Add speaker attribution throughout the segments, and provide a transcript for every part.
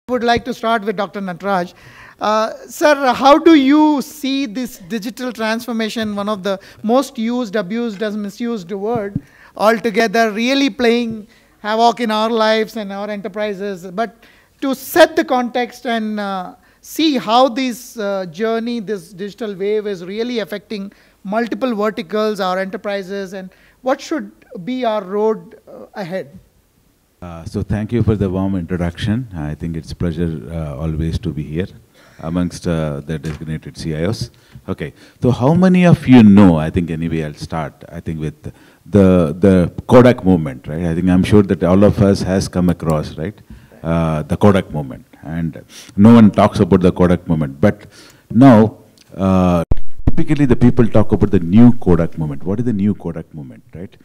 Speaker 1: would like to start with Dr. Nataraj. Sir, how do you see this digital transformation, one of the most used, abused, as misused word altogether, really playing havoc in our lives and our enterprises? But to set the context and see how this journey, this digital wave is really affecting multiple verticals, our enterprises, and what should be our road ahead?
Speaker 2: So thank you for the warm introduction. I think it's a pleasure always to be here amongst the designated CIOs. Okay, so how many of you know, I think anyway I'll start, I think with the Kodak movement, right? I think I'm sure that all of us has come across, right? The Kodak movement. And no one talks about the Kodak movement. But now, typically the people talk about the new Kodak movement. What is the new Kodak movement, right?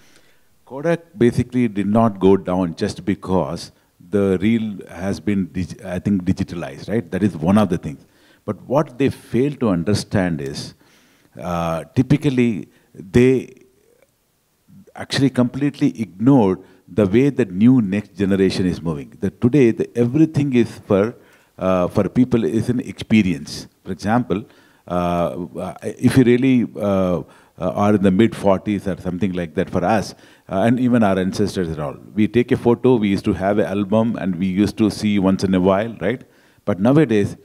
Speaker 2: Kodak basically did not go down just because the reel has been, I think, digitalized, right? That is one of the things. But what they fail to understand is, typically, they actually completely ignored the way the new next generation is moving. That today, everything is for people is an experience. For example, if you really are in the mid-40s or something like that for us, and even our ancestors and all. We take a photo, we used to have an album, and we used to see once in a while, right? But nowadays,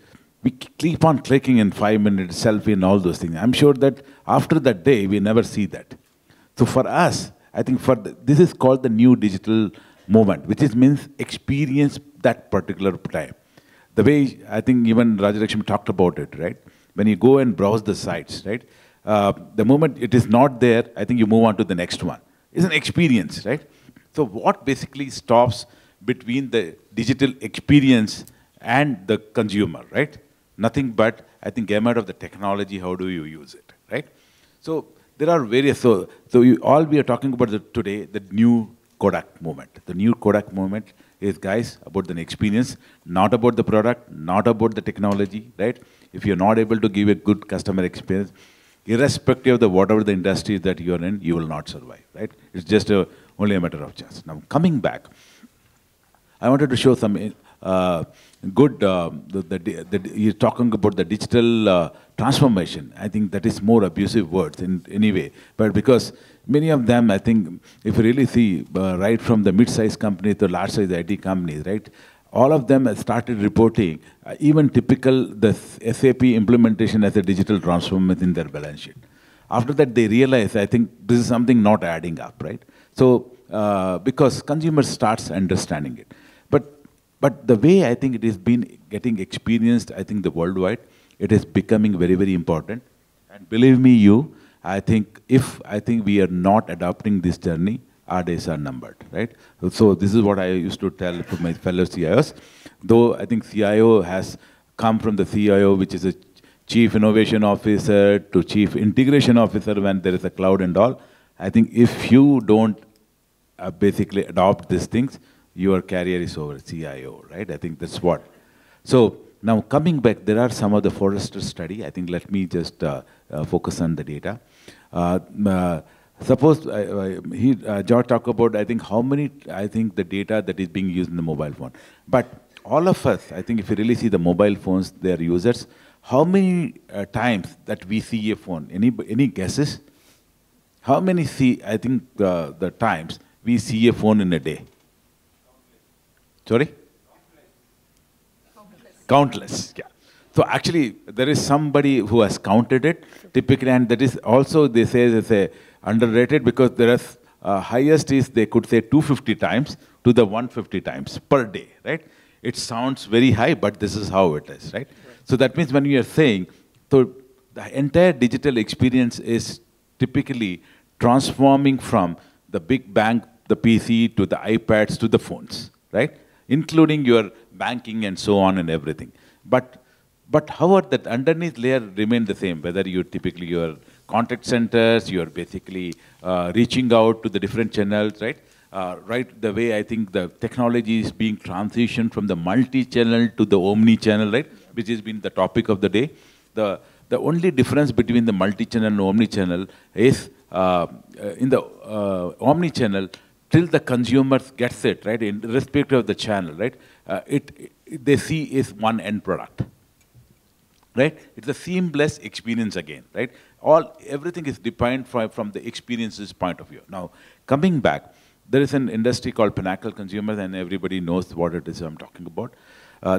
Speaker 2: we keep on clicking in 5 minutes, selfie and all those things. I'm sure that after that day, we never see that. So for us, I think this is called the new digital movement, which means experience that particular time. The way, I think even Rajalakshmi talked about it, right? When you go and browse the sites, right? The moment it is not there, I think you move on to the next one. It's an experience, right? So what basically stops between the digital experience and the consumer, right? Nothing but, I think, gamut of the technology, how do you use it, right? So there are various, all we are talking about today, the new Kodak movement. The new Kodak movement is, guys, about the experience, not about the product, not about the technology, right? If you're not able to give a good customer experience, irrespective of whatever the industry that you're in, you will not survive, right? It's just only a matter of chance. Now, coming back, I wanted to show some good, you're talking about the digital transformation. I think that is more abusive words in any way. But because many of them, I think, if you really see, right from the mid-sized companies to large-sized IT companies, right? All of them have started reporting, even typical, the SAP implementation as a digital transformation in their balance sheet. After that, they realize, I think, this is something not adding up, right? So, because consumers starts understanding it. But the way I think it has been getting experienced, I think the worldwide, it is becoming very, very important. And believe me, I think we are not adopting this journey, our days are numbered, right? So this is what I used to tell to my fellow CIOs. Though I think CIO has come from the CIO, which is a Chief Innovation Officer, to Chief Integration Officer when there is a cloud and all. I think if you don't basically adopt these things, your career is over, CIO, right? I think that's what. So now coming back, there are some of the Forrester study. I think let me just focus on the data. Suppose George talked about, I think, how many, I think, the data that is being used in the mobile phone. But all of us, I think, if you really see the mobile phones, their users, how many times that we see a phone? Any guesses? How many I think, the times we see a phone in a day? Sorry? Countless, yeah. So actually, there is somebody who has counted it, typically, and that is also, they say, it's a underrated because there is highest is, they could say 250 times to the 150 times per day, right? It sounds very high, but this is how it is, right? So that means when you are saying, so the entire digital experience is typically transforming from the big bang, the PC, to the iPads, to the phones, right? Including your banking and so on and everything. But however, that underneath layer remain the same, whether you typically your contact centers, you're basically reaching out to the different channels, right? Right, the way I think the technology is being transitioned from the multi-channel to the omni-channel, right? Which has been the topic of the day. The only difference between the multi-channel and omni-channel is in the omni-channel, till the consumer gets it, right, irrespective of the channel, right, they see is one end product, right? It's a seamless experience again, right? Everything is defined from the experiences point of view. Now, coming back, there is an industry called Pinnacle Consumer, and everybody knows what it is I'm talking about.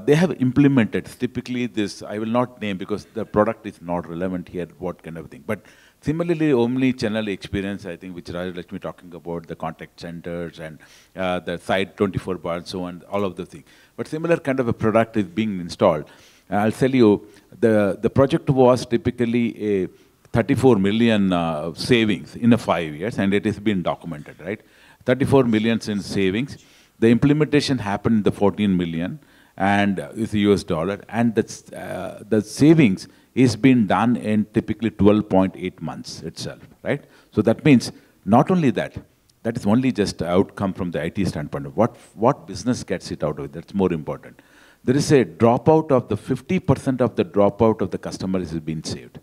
Speaker 2: They have implemented typically this, I will not name because the product is not relevant here, what kind of thing. But similarly, omni-channel experience, I think, which Rajalakshmi talking about, the contact centers and the Site24 bar and so on, all of those things. But similar kind of a product is being installed. I'll tell you, the project was typically a 34 million savings in 5 years, and it has been documented, right? 34 million in savings. The implementation happened in the 14 million, and it's US dollar, and the savings is being done in typically 12.8 months itself, right? So that means not only that is only just outcome from the IT standpoint. What business gets it out of it? That's more important. There is a dropout of the 50% of the dropout of the customer is being saved,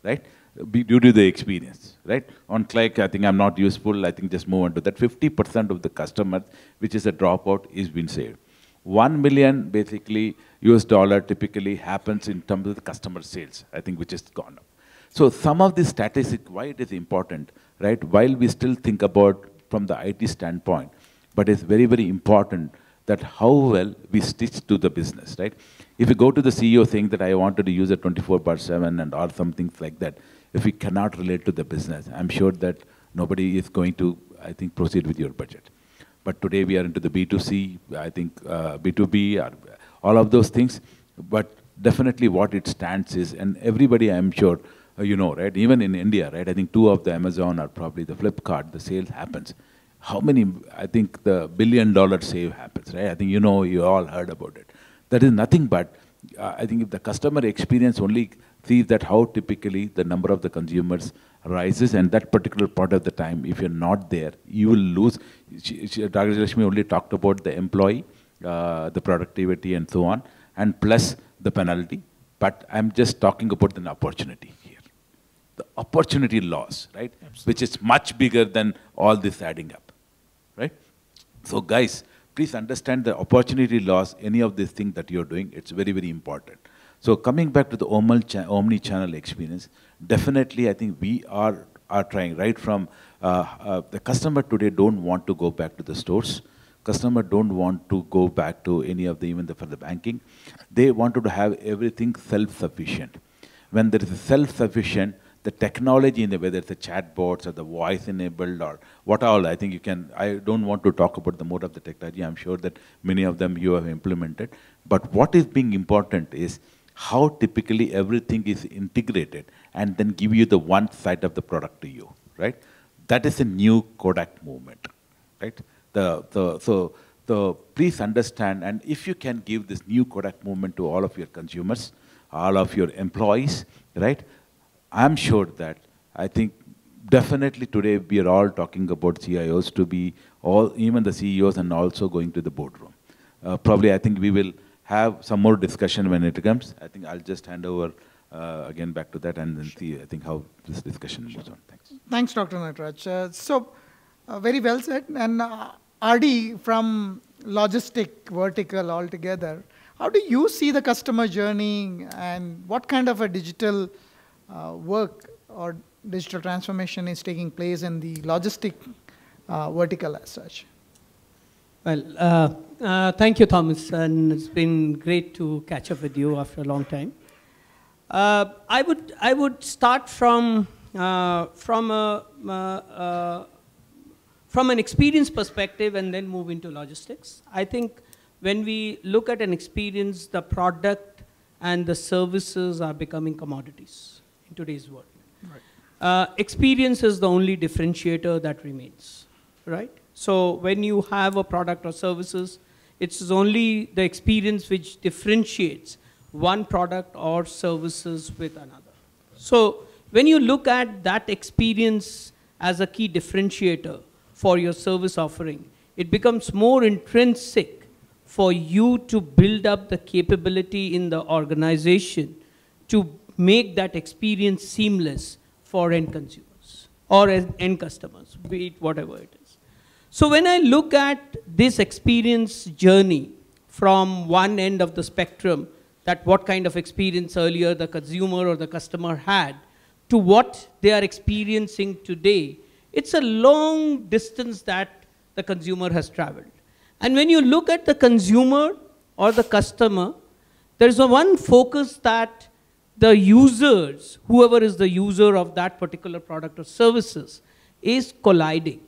Speaker 2: right? Due to the experience, right? On click, I think I'm not useful, I think just move on to that. 50% of the customers, which is a dropout, is being saved. 1 million basically US dollar typically happens in terms of the customer sales, I think, which has gone up. So some of this statistic, why it is important, right? While we still think about from the IT standpoint, but it's very, very important that how well we stitch to the business, right? If you go to the CEO saying that I wanted to use a 24/7 and or some things like that, if we cannot relate to the business, I'm sure that nobody is going to, I think, proceed with your budget. But today we are into the B2C, I think B2B, all of those things. But definitely what it stands is, and everybody I'm sure, you know, right? Even in India, right? I think 2 of the Amazon are probably the Flipkart, the sale happens. How many, I think the $1 billion save happens, right? I think you know, you all heard about it. That is nothing but, I think if the customer experience only sees that how typically the number of the consumers rises, and that particular part of the time, if you're not there, you will lose. Dr. Rashmi only talked about the employee, the productivity and so on, and plus the penalty. But I'm just talking about an opportunity here. The opportunity loss, right? Absolutely. Which is much bigger than all this adding up, right? So guys, please understand the opportunity loss, any of these things that you're doing, it's very, very important. So coming back to the omni-channel experience, definitely I think we are trying, right from the customer today don't want to go back to the stores. Customer don't want to go back to any of the, even for the banking. They wanted to have everything self-sufficient. When there is a self-sufficient, the technology in the, whether it's the chatbots or the voice enabled or what all, I think you can, I don't want to talk about the mode of the technology. I'm sure that many of them you have implemented. But what is being important is how typically everything is integrated and then give you the one side of the product to you, right? That is a new Kodak movement, right? So please understand, and if you can give this new Kodak movement to all of your consumers, all of your employees, right? I'm sure that, I think definitely today we are all talking about CIOs to be all, even the CEOs and also going to the boardroom. Probably I think we will have some more discussion when it comes. I think I'll just hand over again back to that and then see, I think, how this discussion moves on. Thanks.
Speaker 1: Thanks, Dr. Nataraj. Very well said. And RD, from logistic vertical altogether, how do you see the customer journey and what kind of a digital work or digital transformation is taking place in the logistic vertical as such?
Speaker 3: Well, thank you, Thomas, and it's been great to catch up with you after a long time. I would start from an experience perspective and then move into logistics. I think when we look at an experience, the product and the services are becoming commodities in today's world. Right. Experience is the only differentiator that remains, right? So when you have a product or services, it's only the experience which differentiates one product or services with another. So when you look at that experience as a key differentiator for your service offering, it becomes more intrinsic for you to build up the capability in the organization to make that experience seamless for end consumers or end customers, be it whatever it is. So when I look at this experience journey from one end of the spectrum, that what kind of experience earlier the consumer or the customer had, to what they are experiencing today, it's a long distance that the consumer has traveled. And when you look at the consumer or the customer, there's a one focus that the users, whoever is the user of that particular product or services, is colliding.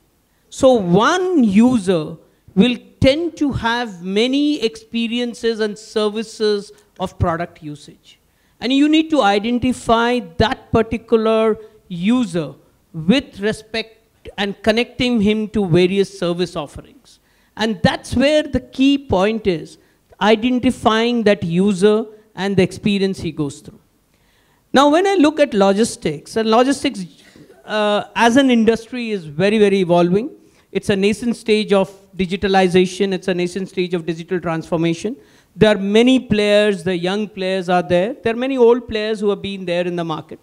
Speaker 3: So one user will tend to have many experiences and services of product usage. And you need to identify that particular user with respect and connecting him to various service offerings. And that's where the key point is, identifying that user and the experience he goes through. Now, when I look at logistics, and logistics as an industry is very, very evolving. It's a nascent stage of digitalization. It's a nascent stage of digital transformation. There are many players. The young players are there. There are many old players who have been there in the market.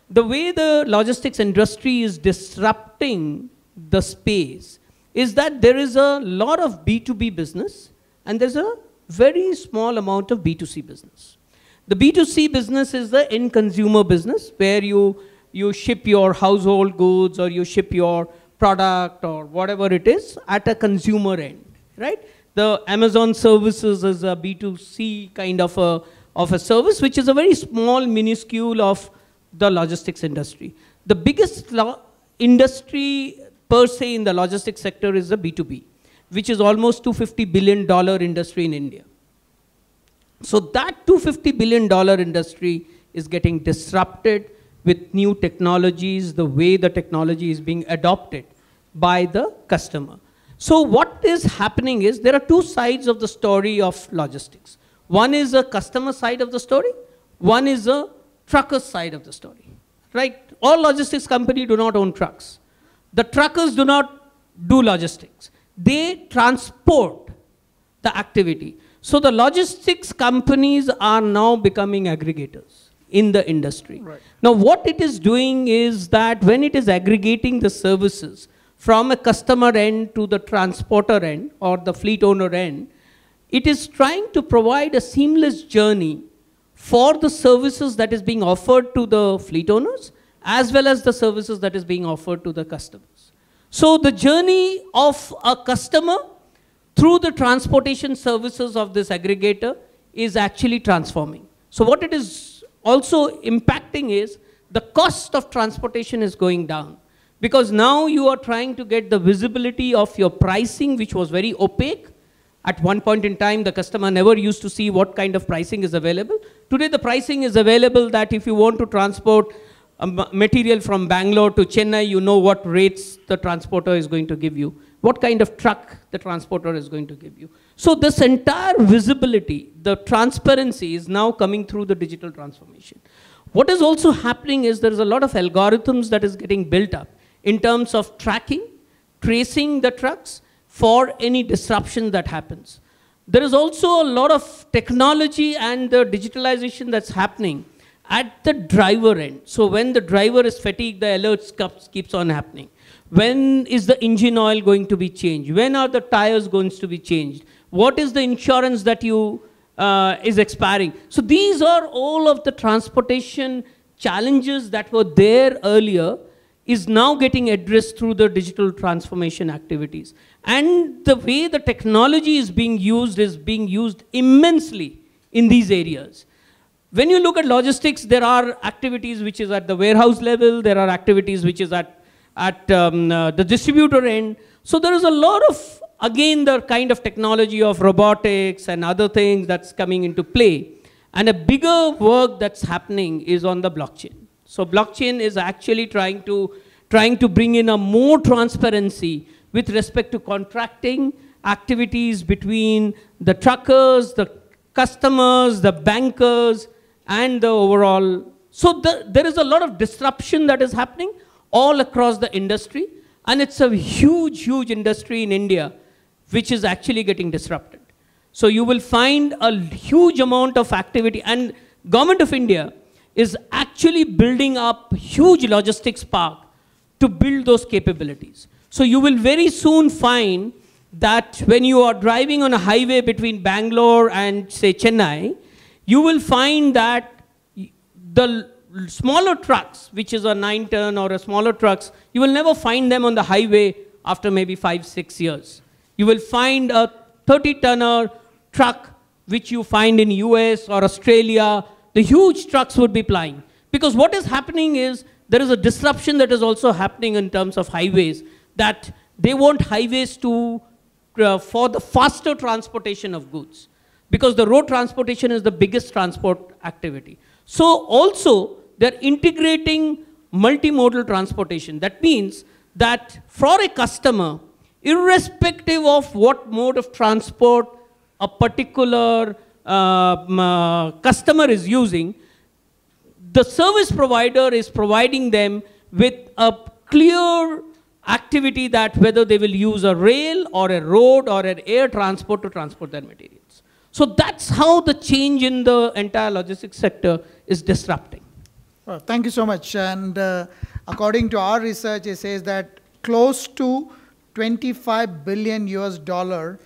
Speaker 3: The way the logistics industry is disrupting the space is that there is a lot of B2B business, and there's a very small amount of B2C business. The B2C business is the end consumer business, where you ship your household goods or you ship your product or whatever it is at a consumer end, right? The Amazon services is a B2C kind of a service, which is a very small minuscule of the logistics industry. The biggest industry per se in the logistics sector is the B2B, which is almost $250 billion industry in India. So that $250 billion industry is getting disrupted with new technologies, the way the technology is being adopted by the customer. So what is happening is there are two sides of the story of logistics. One is a customer side of the story. One is a trucker side of the story, right? All logistics companies do not own trucks. The truckers do not do logistics. They transport the activity. So the logistics companies are now becoming aggregators in the industry. Right. Now what it is doing is that when it is aggregating the services from a customer end to the transporter end or the fleet owner end, it is trying to provide a seamless journey for the services that is being offered to the fleet owners as well as the services that is being offered to the customers. So the journey of a customer through the transportation services of this aggregator is actually transforming. So what it is also impacting is the cost of transportation is going down, because now you are trying to get the visibility of your pricing, which was very opaque. At one point in time, the customer never used to see what kind of pricing is available. Today, the pricing is available that if you want to transport material from Bangalore to Chennai, you know what rates the transporter is going to give you, what kind of truck the transporter is going to give you. So this entire visibility, the transparency is now coming through the digital transformation. What is also happening is there is a lot of algorithms that is getting built up in terms of tracking, tracing the trucks for any disruption that happens. There is also a lot of technology and the digitalization that's happening at the driver end. So when the driver is fatigued, the alerts keeps on happening. When is the engine oil going to be changed? When are the tires going to be changed? What is the insurance that is expiring? So these are all of the transportation challenges that were there earlier is now getting addressed through the digital transformation activities. And the way the technology is being used immensely in these areas. When you look at logistics, there are activities which is at the warehouse level, there are activities which is at the distributor end. So there is a lot of, again, the kind of technology of robotics and other things that's coming into play. And a bigger work that's happening is on the blockchain. So blockchain is actually trying to bring in a more transparency with respect to contracting activities between the truckers, the customers, the bankers, and the overall. So there is a lot of disruption that is happening all across the industry, and it's a huge, huge industry in India which is actually getting disrupted. So you will find a huge amount of activity, and Government of India is actually building up huge logistics park to build those capabilities. So you will very soon find that when you are driving on a highway between Bangalore and, say, Chennai, you will find that the smaller trucks, which is a 9-ton or a smaller trucks, you will never find them on the highway after maybe 5-6 years. You will find a 30-tonner truck, which you find in US or Australia. The huge trucks would be plying. Because what is happening is, there is a disruption that is also happening in terms of highways, that they want highways to, for the faster transportation of goods. Because the road transportation is the biggest transport activity. So also, they're integrating multimodal transportation. That means that for a customer, irrespective of what mode of transport a particular customer is using, the service provider is providing them with a clear activity that whether they will use a rail or a road or an air transport to transport their materials. So that's how the change in the entire logistics sector is disrupting.
Speaker 1: Well, thank you so much. And according to our research, it says that close to 25 billion US dollar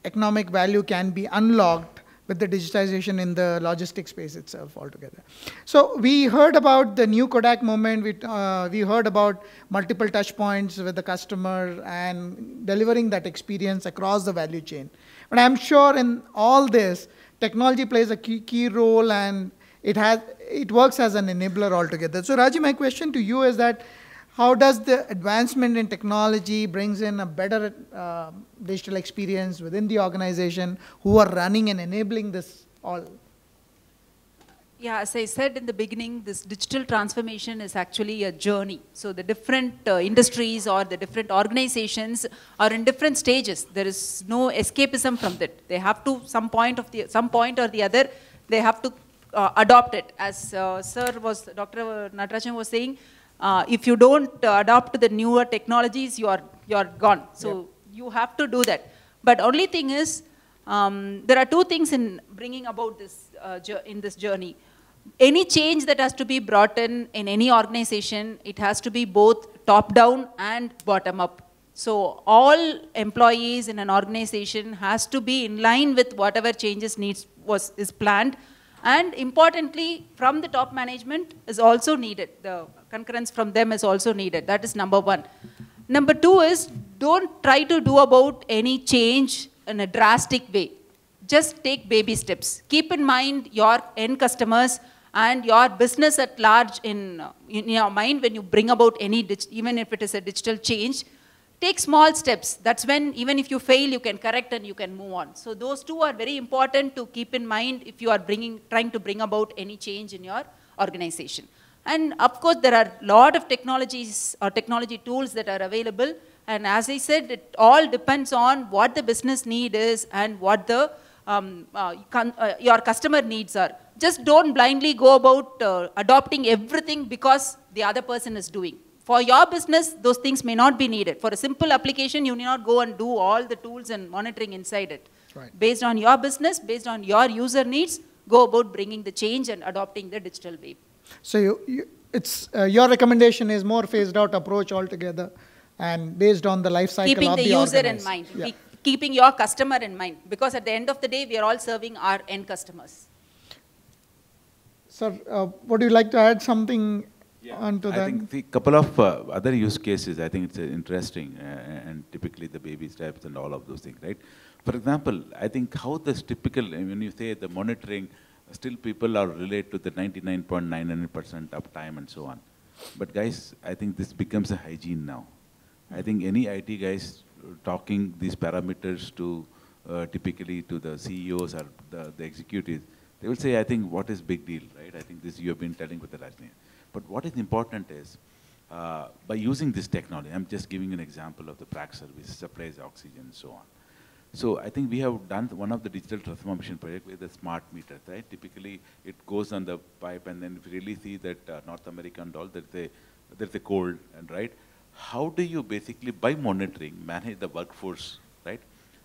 Speaker 1: economic value can be unlocked with the digitization in the logistics space itself altogether. So we heard about the new Kodak moment. We heard about multiple touch points with the customer and delivering that experience across the value chain. But I'm sure in all this, technology plays a key role, and it works as an enabler altogether. So Raji, my question to you is that how does the advancement in technology brings in a better digital experience within the organization who are running and enabling this all?
Speaker 4: Yeah, as I said in the beginning, this digital transformation is actually a journey. So the different industries or the different organizations are in different stages. There is no escapism from that. They have to, some point or the other, they have to adopt it. As Dr. Natarajan was saying, if you don't adopt the newer technologies, you're gone. So you have to do that. But only thing is, there are two things in bringing about this in this journey. Any change that has to be brought in any organization, it has to be both top-down and bottom-up. So all employees in an organization has to be in line with whatever changes is planned. And importantly, from the top management is also needed. The concurrence from them is also needed. That is number one. Number two is, don't try to do about any change in a drastic way. Just take baby steps. Keep in mind your end customers and your business at large in your mind when you bring about even if it is a digital change. Take small steps. That's when, even if you fail, you can correct and you can move on. So those two are very important to keep in mind if you are trying to bring about any change in your organization. And of course, there are a lot of technologies or technology tools that are available. And as I said, it all depends on what the business need is and what the your customer needs are. Just don't blindly go about adopting everything because the other person is doing. For your business, those things may not be needed. For a simple application, you need not go and do all the tools and monitoring inside it. Right. Based on your business, based on your user needs, go about bringing the change and adopting the digital wave.
Speaker 1: So your recommendation is more phased out approach altogether and based on the life cycle
Speaker 4: keeping
Speaker 1: of the
Speaker 4: user
Speaker 1: organized.
Speaker 4: in mind,
Speaker 1: yeah.
Speaker 4: Keeping your customer in mind. Because at the end of the day, we are all serving our end customers.
Speaker 1: Sir, would you like to add something onto that?
Speaker 2: I think the couple of other use cases, I think it's interesting, and typically the baby steps and all of those things, right? For example, I think how this typical, when you say the monitoring, still people are related to the 99.99% uptime and so on. But guys, I think this becomes a hygiene now. I think any IT guys talking these parameters to typically to the CEOs or the executives, they will say, I think, what is big deal, right? I think this you have been telling with the Rajni. But what is important is, by using this technology, I'm just giving an example of the Prac service, supplies oxygen and so on. So I think we have done one of the digital transformation project with the smart meter, right? Typically, it goes on the pipe, and then if you really see that North America and all, there's a cold, and right? How do you basically, by monitoring, manage the workforce, right?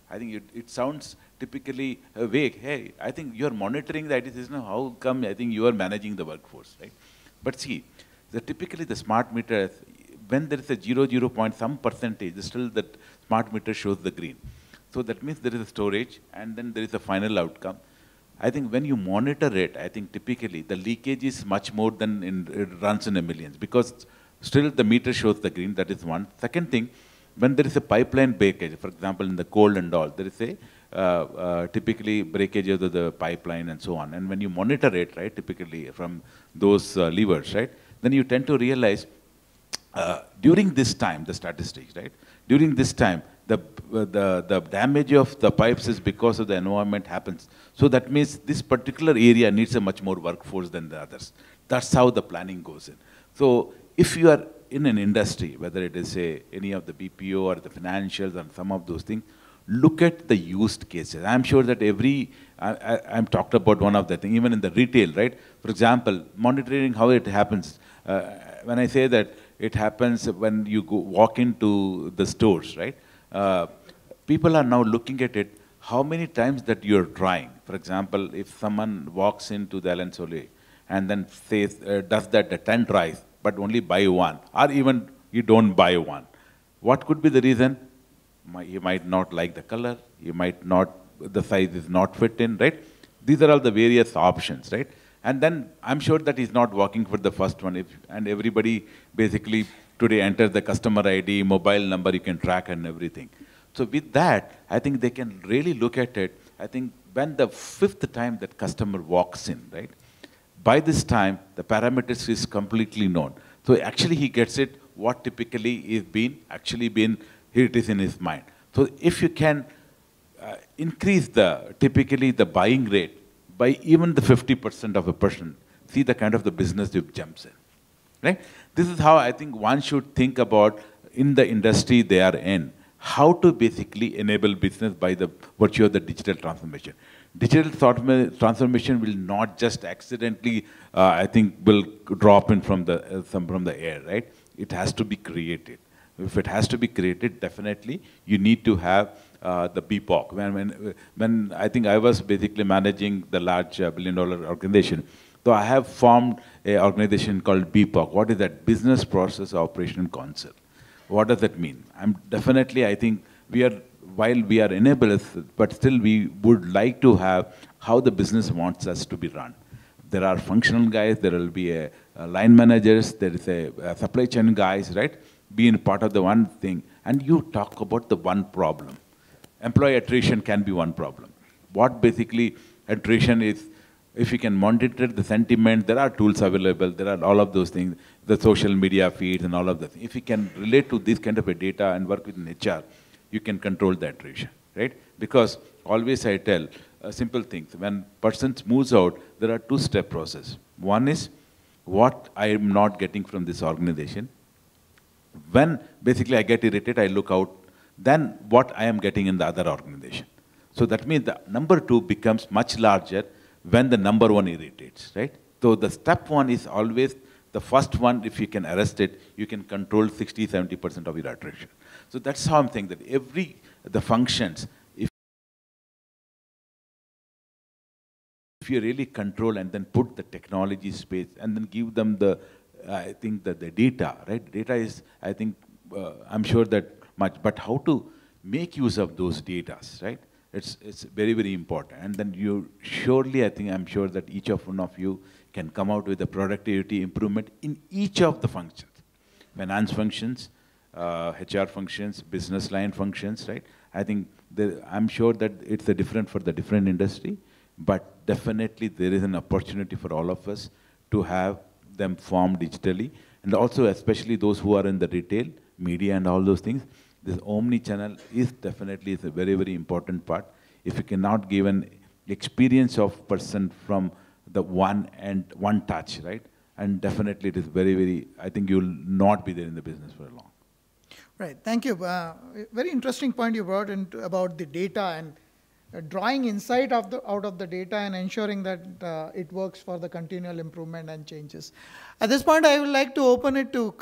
Speaker 2: I think it sounds typically vague. Hey, I think you're monitoring the IT system. How come I think you are managing the workforce, right? But see, typically the smart meter, when there is a 0 point some percentage, still that smart meter shows the green. So that means there is a storage, and then there is a final outcome. I think when you monitor it, I think typically the leakage is much more than it runs in the millions, because still the meter shows the green. That is one. Second thing, when there is a pipeline breakage, for example, in the cold and all, there is a typically breakage of the pipeline and so on. And when you monitor it, right, typically from those levers, right, then you tend to realize during this time, the statistics, right, during this time, the damage of the pipes is because of the environment happens. So that means this particular area needs a much more workforce than the others. That's how the planning goes in. So if you are in an industry, whether it is say any of the BPO or the financials and some of those things, look at the used cases. I'm sure that I'm talked about one of the things, even in the retail, right? For example, monitoring how it happens. When I say that it happens when you walk into the stores, right? People are now looking at it, how many times that you're trying. For example, if someone walks into the Ellen Solé and then says, does that 10 tries, but only buy one, or even you don't buy one. What could be the reason? You might not like the color, you might not, the size is not fit in, right? These are all the various options, right? And then I'm sure that he's not walking for the first one, and everybody basically today enters the customer ID, mobile number, you can track and everything. So with that, I think they can really look at it. I think when the 5th time that customer walks in, right? By this time, the parameters is completely known. So actually he gets it, what typically is it is in his mind. So if you can increase typically the buying rate by even the 50% of a person, see the kind of the business it jumps in, right? This is how I think one should think about in the industry they are in, how to basically enable business by the virtue of the digital transformation. Digital transformation will not just accidentally, I think, will drop in from the air, right? It has to be created. If it has to be created, definitely you need to have the BPOC. When I think I was basically managing the large billion-dollar organization, so I have formed an organization called BPOC. What is that? Business Process Operation Council. What does that mean? I think while we are enablers, but still we would like to have how the business wants us to be run. There are functional guys, there will be a line managers, there is a supply chain guys, right? Being part of the one thing. And you talk about the one problem. Employee attrition can be one problem. What basically attrition is, if you can monitor the sentiment, there are tools available, there are all of those things, the social media feeds and all of that. If you can relate to this kind of a data and work with HR, you can control the attrition, right? Because always I tell simple things. When person moves out, there are 2-step process. One is what I am not getting from this organization. When basically I get irritated, I look out, then what I am getting in the other organization. So that means the number 2 becomes much larger when the number 1 irritates, right? So the step 1 is always the first one. If you can arrest it, you can control 60–70% of your attrition. So that's how I'm saying that the functions, if you really control and then put the technology space and then give them I think that the data, right? Data is, I think, I'm sure that much, but how to make use of those data, right? It's very, very important. And then I'm sure that each one of you can come out with a productivity improvement in each of the functions. Finance functions, HR functions, business line functions, right? I think I'm sure that it's different for the different industry, but definitely there is an opportunity for all of us to have them formed digitally, and also especially those who are in the retail, media and all those things. This omni-channel is definitely a very, very important part. If you cannot give an experience of person from the one touch, right? And definitely it is very, very, I think you'll not be there in the business for long.
Speaker 1: Right, thank you. Very interesting point you brought in about the data and drawing insight out of the data and ensuring that it works for the continual improvement and changes. At this point, I would like to open it to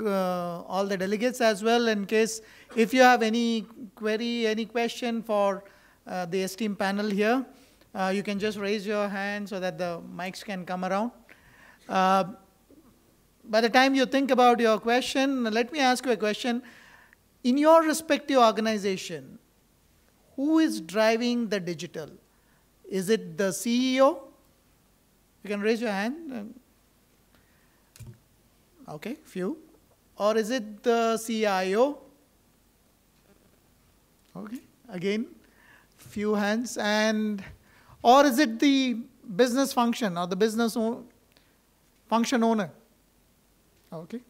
Speaker 1: all the delegates as well, in case if you have any query, any question for the esteemed panel here, you can just raise your hand so that the mics can come around. By the time you think about your question, let me ask you a question. in your respective organization, who is driving the digital? Is it the CEO? You can raise your hand. Okay, few. Or is it the CIO? Okay, again, few hands. And or is it the business function or the business function owner? Okay,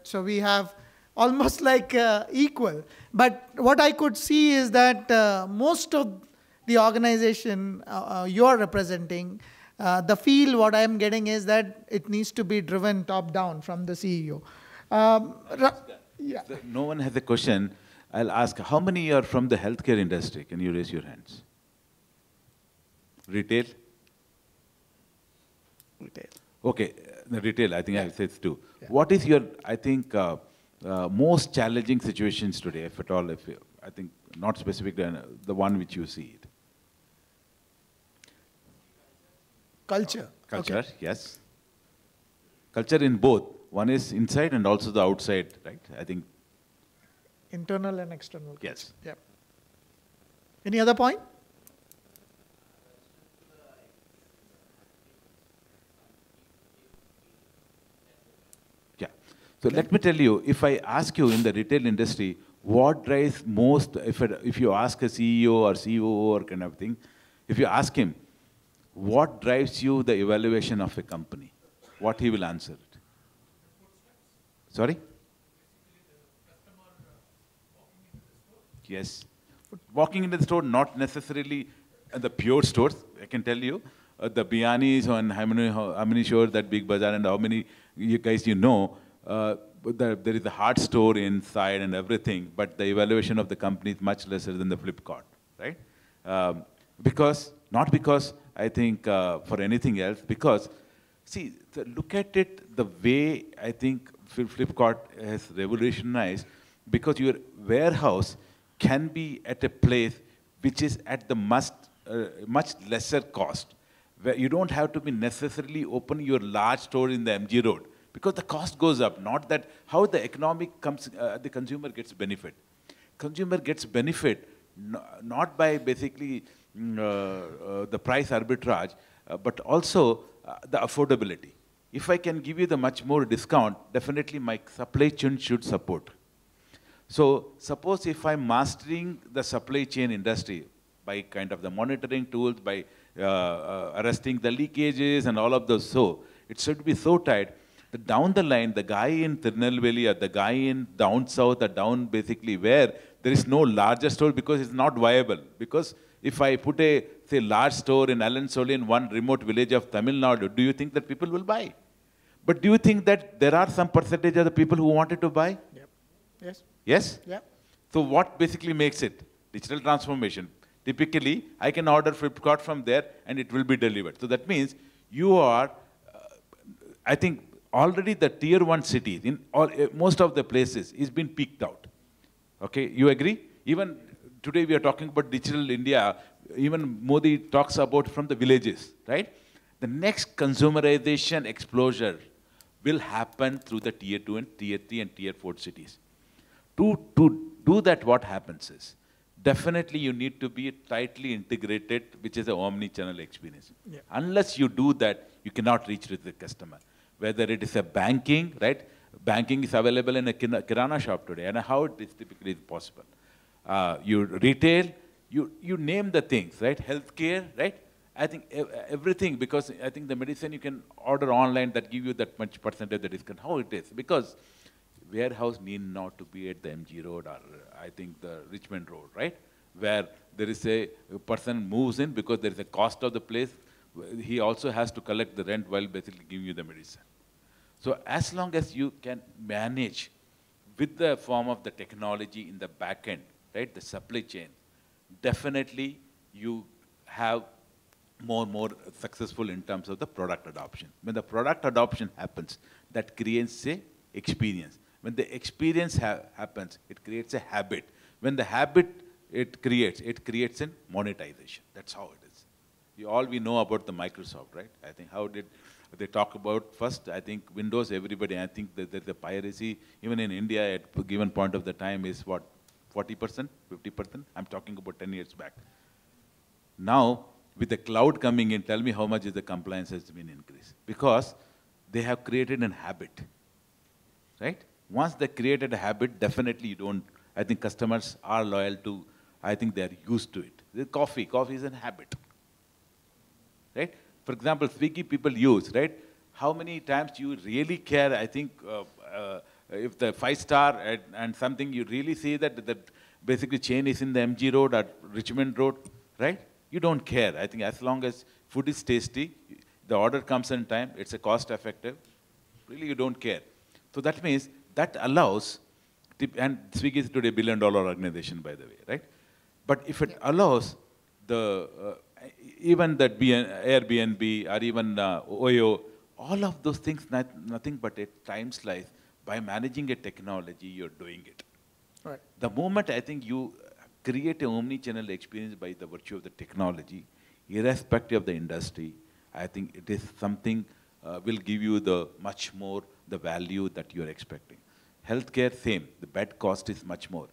Speaker 1: so we have almost like equal. But what I could see is that most of the organization you are representing, the feel what I am getting is that it needs to be driven top down from the CEO. Yeah.
Speaker 2: No one has a question. I'll ask, how many are from the healthcare industry? Can you raise your hands? Retail?
Speaker 1: Retail.
Speaker 2: Okay, the retail, I think
Speaker 1: Yeah.
Speaker 2: I said two.
Speaker 1: Yeah.
Speaker 2: What is your, I think, most challenging situations today, if at all, I think, not specific to the one which you see it?
Speaker 1: Culture.
Speaker 2: Culture,
Speaker 1: Okay.
Speaker 2: yes. Culture in both. One is inside and also the outside, right? I think.
Speaker 1: Internal and external.
Speaker 2: Yes.
Speaker 1: Yeah. Any other point?
Speaker 2: Yeah. So let me tell you, if I ask you in the retail industry, what drives most, if you ask a CEO or COO or kind of thing, if you ask him, what drives you the evaluation of a company? What he will answer it. Sorry? Yes. Walking into the store, not necessarily the pure stores, I can tell you. The Bianis and how many stores that Big Bazaar and how many you guys you know, there is a hard store inside and everything, but the evaluation of the company is much lesser than the Flipkart, right? Not because I think for anything else, because see, look at it the way I think Flipkart has revolutionized, because your warehouse can be at a place which is at the much lesser cost, where you don't have to be necessarily open your large store in the MG Road, because the cost goes up, not that how the economic comes, the consumer gets benefit. Consumer gets benefit not by basically the price arbitrage, but also the affordability. If I can give you the much more discount, definitely my supply chain should support. So suppose if I'm mastering the supply chain industry by kind of the monitoring tools, by arresting the leakages and all of those, so it should be so tight that down the line, the guy in Tirunelveli or the guy in down south or down basically where there is no larger store because it's not viable. Because if I put a, say, large store in Alansoli in one remote village of Tamil Nadu, do you think that people will buy? But do you think that there are some percentage of the people who wanted to buy?
Speaker 1: Yep. Yes.
Speaker 2: Yes?
Speaker 1: Yeah.
Speaker 2: So what basically makes it? Digital transformation. Typically, I can order Flipkart from there and it will be delivered. So that means you are, I think, already the tier 1 cities, in all, most of the places, is been peaked out. Okay, you agree? Even today we are talking about digital India, even Modi talks about from the villages, right? The next consumerization explosion will happen through the tier 2 and tier 3 and tier 4 cities. To do that, what happens is, definitely you need to be tightly integrated, which is an omni-channel experience.
Speaker 1: Yeah.
Speaker 2: Unless you do that, you cannot reach to the customer. Whether it is a banking, right? Banking is available in a kirana shop today, and how it is typically possible. You retail, you name the things, right? Healthcare, right? I think everything, because I think the medicine you can order online that give you that much percentage of the discount. How it is? Because warehouse need not to be at the MG Road or I think the Richmond Road, right? Where there is a person moves in because there is a cost of the place. He also has to collect the rent while basically giving you the medicine. So as long as you can manage with the form of the technology in the back end, right, the supply chain, definitely you have more successful in terms of the product adoption. When the product adoption happens, that creates a experience. When the experience happens, it creates a habit. When the habit it creates a monetization. That's how it is. We know about the Microsoft, right? I think how did they talk about first, I think Windows, everybody, I think that the piracy, even in India at a given point of the time is what, 40%, 50%. I'm talking about 10 years back. Now, with the cloud coming in, tell me how much is the compliance has been increased. Because they have created an habit, right? Once they created a habit, definitely you don't, I think customers are loyal to, I think they're used to it. The coffee is a habit, right? For example, Swiggy people use, right? How many times you really care, I think, if the 5-star and something, you really see that the basically chain is in the MG Road or Richmond Road, right? You don't care. I think as long as food is tasty, the order comes in time, it's a cost effective, really you don't care. So that means that allows, and Swiggy is today $1 billion organization, by the way, right? But if it allows the, even that Airbnb or even OYO, all of those things, nothing but a time slice. By managing a technology, you're doing it.
Speaker 1: Right.
Speaker 2: The moment I think you create an omni-channel experience by the virtue of the technology, irrespective of the industry, I think it is something will give you the much more the value that you're expecting. Healthcare, same. The bed cost is much more.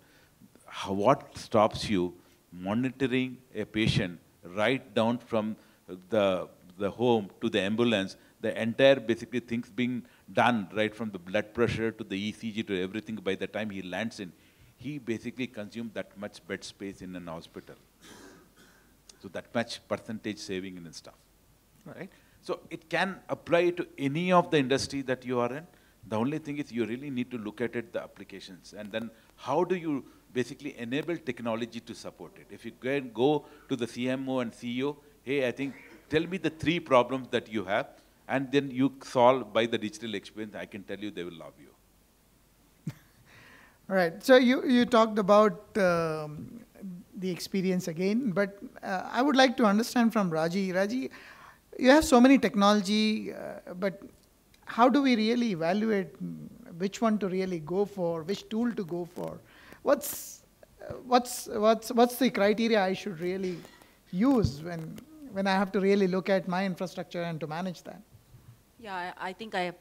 Speaker 2: What stops you monitoring a patient right down from the home to the ambulance, the entire basically things being done right from the blood pressure to the ECG to everything by the time he lands in, he basically consumes that much bed space in an hospital. So that much percentage saving and stuff, right? So it can apply to any of the industry that you are in. The only thing is you really need to look at it, the applications, and then how do you basically enable technology to support it. If you go to the CMO and CEO, hey, I think, tell me the 3 problems that you have, and then you solve by the digital experience, I can tell you they will love you.
Speaker 1: All right. So you talked about the experience again, but I would like to understand from Raji. Raji, you have so many technology, but how do we really evaluate which one to really go for, which tool to go for? What's the criteria I should really use when I have to really look at my infrastructure and to manage that?
Speaker 4: Yeah, I think I have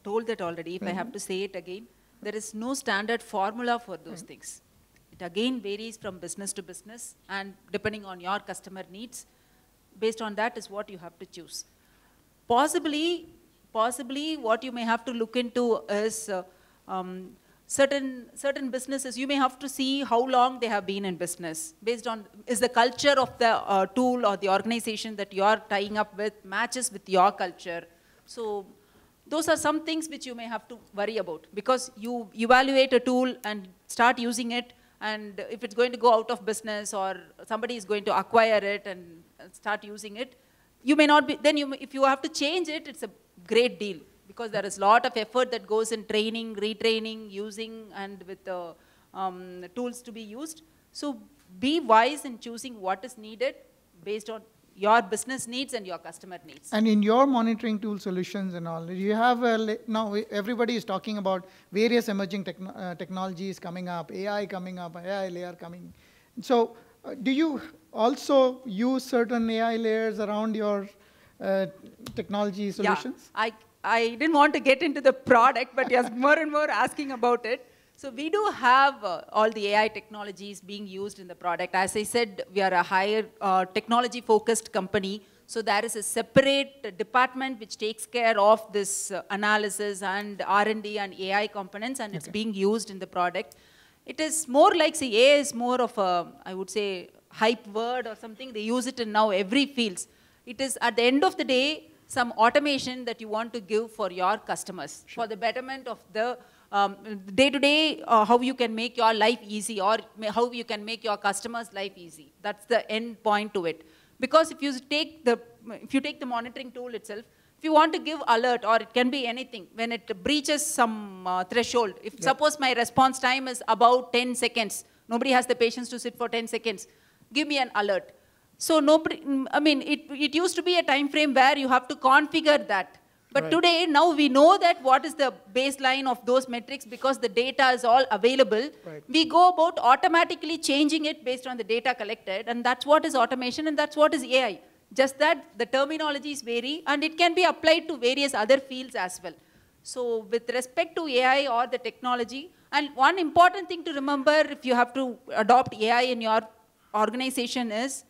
Speaker 4: told that already. If I have to say it again, there is no standard formula for those things. It again varies from business to business, and depending on your customer needs, based on that is what you have to choose. Possibly what you may have to look into is certain businesses, you may have to see how long they have been in business. Based on, is the culture of the tool or the organization that you are tying up with matches with your culture. So those are some things which you may have to worry about, because you evaluate a tool and start using it, and if it's going to go out of business or somebody is going to acquire it and start using it, you may not be, then if you have to change it, it's a great deal, because there is a lot of effort that goes in training, retraining, using, and with the tools to be used. So be wise in choosing what is needed based on your business needs and your customer needs.
Speaker 1: And in your monitoring tool solutions and all, you have, now everybody is talking about various emerging technologies coming up, AI coming up, AI layer coming. So do you also use certain AI layers around your technology solutions?
Speaker 4: Yeah, I didn't want to get into the product, but you're more and more asking about it. So we do have all the AI technologies being used in the product. As I said, we are a higher technology-focused company. So there is a separate department which takes care of this analysis and R&D and AI components, and it's being used in the product. It is more like, say, AI is more of a, I would say, hype word or something. They use it in now every fields. It is, at the end of the day, some automation that you want to give for your customers, for the betterment of the day-to-day, how you can make your life easy, or how you can make your customers' life easy. That's the end point to it. Because if you take the monitoring tool itself, if you want to give alert, or it can be anything, when it breaches some threshold, if suppose my response time is about 10 seconds, nobody has the patience to sit for 10 seconds, give me an alert. So nobody, I mean, it used to be a time frame where you have to configure that. But today, now we know that what is the baseline of those metrics, because the data is all available. We go about automatically changing it based on the data collected, and that's what is automation, and that's what is AI. Just that the terminologies vary, and it can be applied to various other fields as well. So with respect to AI or the technology, and one important thing to remember if you have to adopt AI in your organization is,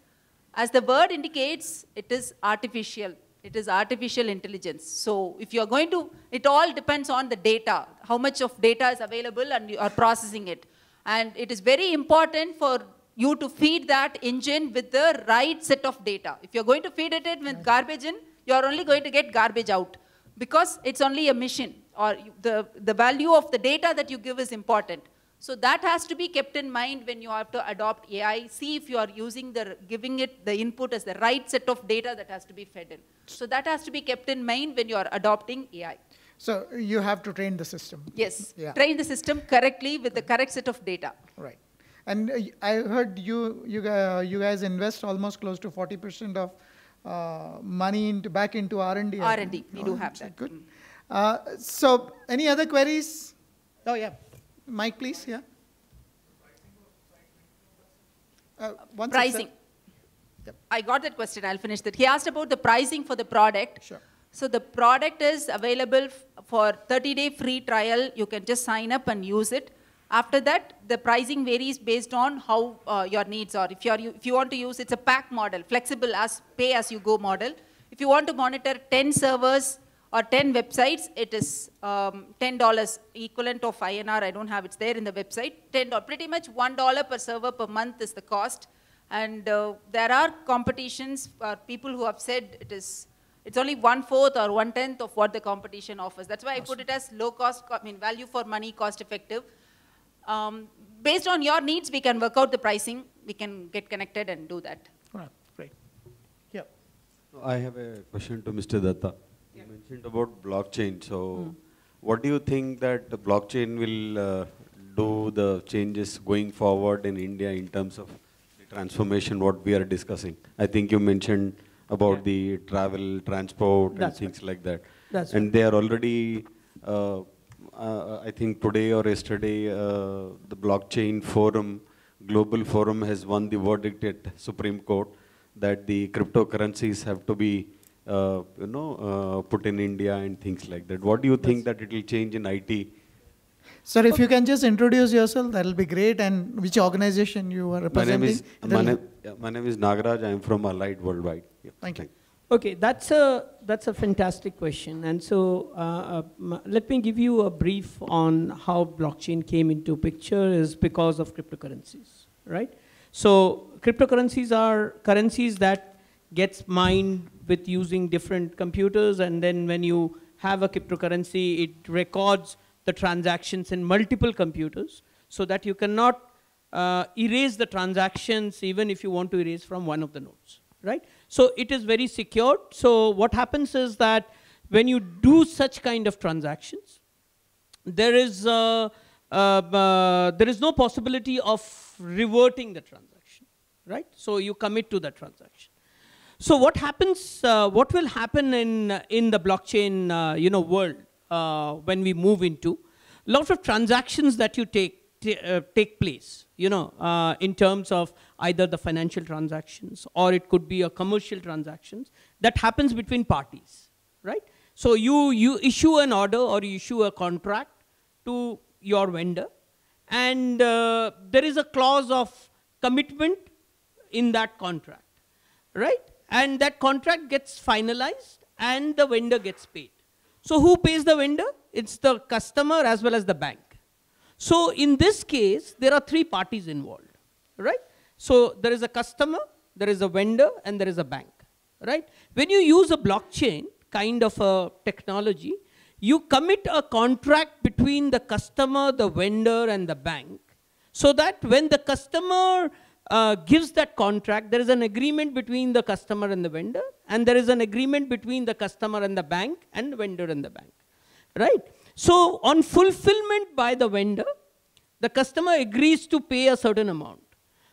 Speaker 4: as the word indicates, it is artificial. It is artificial intelligence. So if you're going to, it all depends on the data, how much of data is available and you are processing it. And it is very important for you to feed that engine with the right set of data. If you're going to feed it with garbage in, you're only going to get garbage out, because it's only a mission, or the value of the data that you give is important. So that has to be kept in mind when you have to adopt AI. See if you are giving it the input as the right set of data that has to be fed in. So that has to be kept in mind when you are adopting AI.
Speaker 1: So you have to train the system.
Speaker 4: Yes, train the system correctly with the correct set of data.
Speaker 1: Right. And I heard you guys invest almost close to 40% of money back into R&D.
Speaker 4: R&D, we do have that.
Speaker 1: Good. So any other queries? Oh yeah, Mike, please. Yeah.
Speaker 4: Pricing.
Speaker 1: Yep.
Speaker 4: I got that question. I'll finish that. He asked about the pricing for the product.
Speaker 1: Sure.
Speaker 4: So the product is available for 30-day free trial. You can just sign up and use it. After that, the pricing varies based on how your needs are. If you want to use, it's a pack model, flexible pay-as-you-go model. If you want to monitor 10 servers or 10 websites, it is $10, equivalent of INR. I don't have it there in the website. $10, pretty much $1 per server per month is the cost. And there are competitions, people who have said it's only 1/4 or 1/10 of what the competition offers. That's why I put it as low cost, value for money, cost effective. Based on your needs, we can work out the pricing. We can get connected and do that.
Speaker 1: Right. Great. Yeah.
Speaker 5: I have a question to Mr. Datta. You mentioned about blockchain. So what do you think that the blockchain will do the changes going forward in India in terms of the transformation, what we are discussing? I think you mentioned about the travel, transport, and things like that. And they are already, I think today or yesterday, the blockchain forum, global forum has won the verdict at Supreme Court that the cryptocurrencies have to be, put in India and things like that. What do you think that it will change in IT?
Speaker 1: Sir, if you can just introduce yourself, that will be great, and which organization you are representing.
Speaker 5: My name is Nagaraj. I am from Allied Worldwide. Yeah.
Speaker 1: Thank you.
Speaker 3: Okay, that's a fantastic question. And so let me give you a brief on how blockchain came into picture is because of cryptocurrencies, right? So cryptocurrencies are currencies that gets mined with using different computers, and then when you have a cryptocurrency, it records the transactions in multiple computers so that you cannot erase the transactions even if you want to erase from one of the nodes, right? So it is very secured. So what happens is that when you do such kind of transactions, there is no possibility of reverting the transaction, right? So you commit to the transaction. So what happens? What will happen in the blockchain world when we move into lots of transactions that you take place, in terms of either the financial transactions or it could be a commercial transactions that happens between parties, right? So you issue an order or you issue a contract to your vendor, and there is a clause of commitment in that contract, right? And that contract gets finalized and the vendor gets paid. So who pays the vendor? It's the customer as well as the bank. So in this case, there are three parties involved, right? So there is a customer, there is a vendor, and there is a bank, right? When you use a blockchain kind of a technology, you commit a contract between the customer, the vendor, and the bank, so that when the customer gives that contract, there is an agreement between the customer and the vendor, and there is an agreement between the customer and the bank, and the vendor and the bank, right? So on fulfillment by the vendor, the customer agrees to pay a certain amount.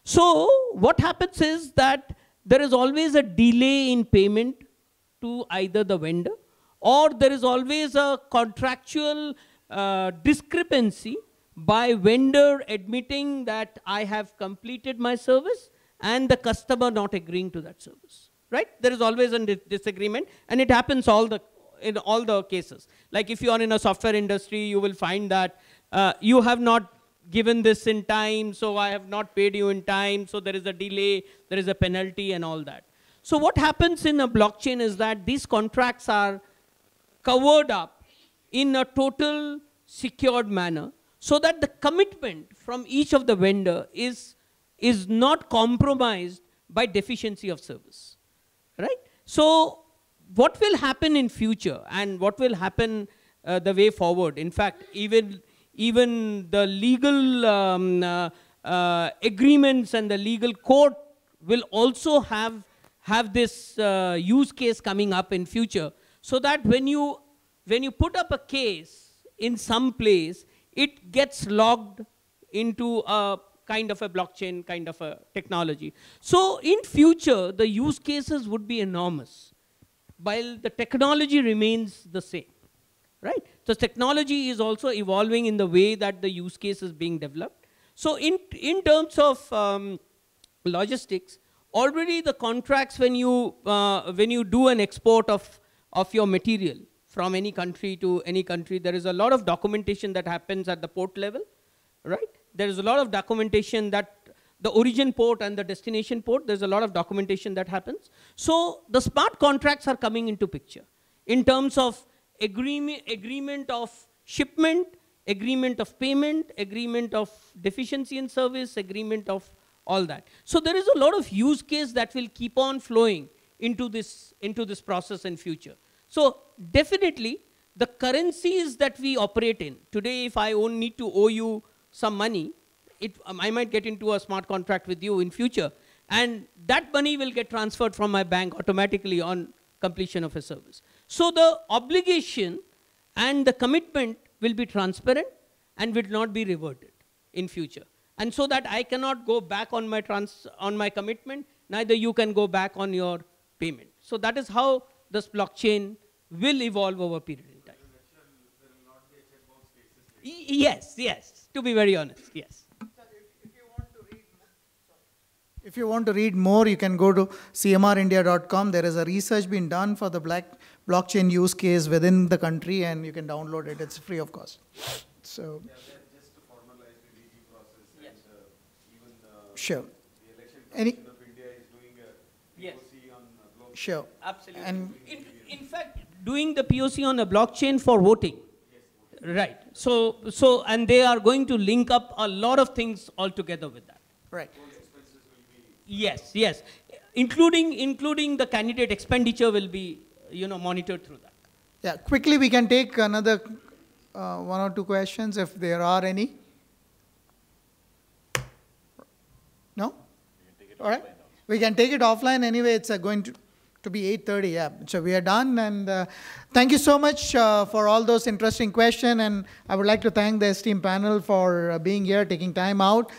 Speaker 3: So what happens is that there is always a delay in payment to either the vendor, or there is always a contractual discrepancy by vendor admitting that I have completed my service and the customer not agreeing to that service, right? There is always a disagreement, and it happens in all the cases. Like if you are in a software industry, you will find that you have not given this in time, so I have not paid you in time, so there is a delay, there is a penalty and all that. So what happens in a blockchain is that these contracts are covered up in a total secured manner, so that the commitment from each of the vendor is not compromised by deficiency of service, right? So what will happen in future and what will happen the way forward, in fact, even the legal agreements and the legal court will also have this use case coming up in future, so that when you put up a case in some place, it gets logged into a kind of a blockchain kind of a technology. So in future, the use cases would be enormous, while the technology remains the same, right? So technology is also evolving in the way that the use case is being developed. So in terms of logistics, already the contracts, when you do an export of your material from any country to any country, there is a lot of documentation that happens at the port level, right? There is a lot of documentation that the origin port and the destination port, there's a lot of documentation that happens. So the smart contracts are coming into picture in terms of agreement of shipment, agreement of payment, agreement of deficiency in service, agreement of all that. So there is a lot of use case that will keep on flowing into this process in future. So definitely the currencies that we operate in today, if I need to owe you some money, I might get into a smart contract with you in future, and that money will get transferred from my bank automatically on completion of a service. So the obligation and the commitment will be transparent and will not be reverted in future. And so that I cannot go back on my commitment, neither you can go back on your payment. So that is how this blockchain will evolve over a period in time. Yes, yes, to be very honest, yes.
Speaker 1: If you want to read more, you can go to cmrindia.com. There is a research being done for the blockchain use case within the country, and you can download it. It's free of cost. So,
Speaker 5: Just to formalize the DG process,
Speaker 3: Yes.
Speaker 5: and even
Speaker 1: sure.
Speaker 5: the election
Speaker 1: Any-
Speaker 5: commission of India is doing a
Speaker 3: Yes.
Speaker 5: POC on blockchain.
Speaker 1: Sure.
Speaker 3: Absolutely.
Speaker 1: And
Speaker 3: In fact, doing the POC on a blockchain for voting. Right. So, and they are going to link up a lot of things all together with that.
Speaker 1: right.
Speaker 3: Yes, yes. Including the candidate expenditure will be, monitored through that.
Speaker 1: Yeah, quickly we can take another one or two questions if there are any. No? All right. We can take it offline anyway. It's going to be 8:30. Yeah. So we are done. And thank you so much for all those interesting questions. And I would like to thank the esteemed panel for being here, taking time out.